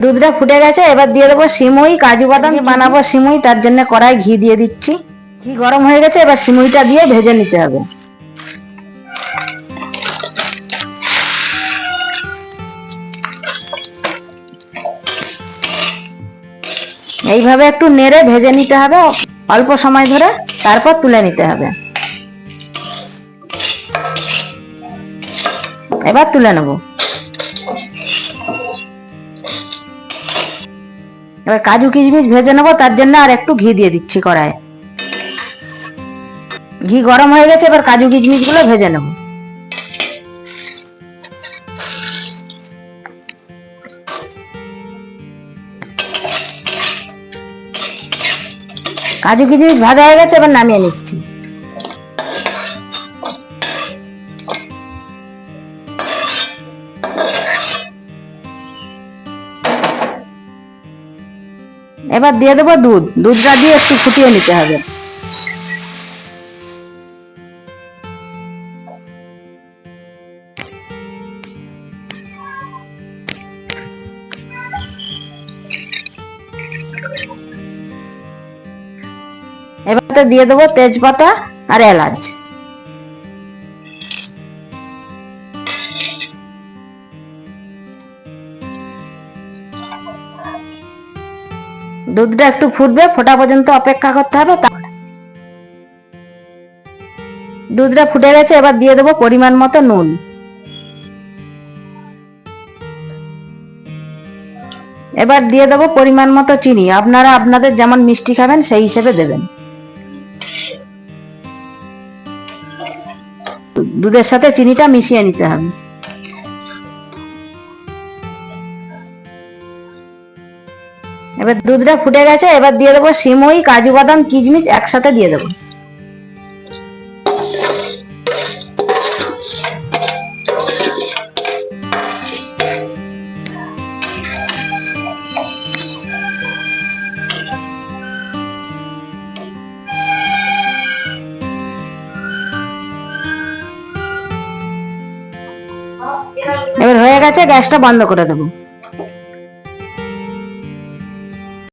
দুধটা ফুটে গেছে, এবার দিয়ে দেবো সিমুই, কাজু বাদাম বানাবো সিমুই, তার জন্য কড়াই ঘি দিয়ে দিচ্ছি। ঘি গরম হয়ে গেছে, এবার সিমুইটা দিয়ে ভেজে নিতে হবে। এইভাবে একটু নেড়ে ভেজে নিতে হবে অল্প সময় ধরে, তারপর তুলে নিতে হবে। এবার তুলে নেব। এবার কাজু কিশমিশ ভেজে নেবো, তার জন্য আর একটু ঘি দিয়ে দিচ্ছি কড়াইয়ে। ঘি গরম হয়ে গেছে, এবার কাজু কিশমিশ গুলো ভেজে নেব। কাজু কিশমিশ ভাজা হয়ে গেছে, এবার নামিয়ে নিচ্ছি। এবার দিয়ে দেবো দুধ। দুধটা দিয়ে একটু ফুটিয়ে নিতে হবে। এবার দিয়ে দেবো তেজপাতা আর এলাচ। দুধটা একটু ফুটবে, ফোটা পর্যন্ত অপেক্ষা করতে হবে। দুধটা ফুটে গেছে, এবার দিয়ে দেবো পরিমাণ মতো নুন। এবার দিয়ে দেবো পরিমাণ মতো চিনি। আপনারা আপনাদের যেমন মিষ্টি খাবেন সেই হিসেবে দেবেন। দুধের সাথে চিনিটা মিশিয়ে নিতে হবে। এবার দুধটা ফুটে গেছে, এবার দিয়ে দেবো সিমুই, কাজু বাদাম, কিশমিশ একসাথে দিয়ে দেবো। এবার হয়ে গেছে, গ্যাসটা বন্ধ করে দেবো।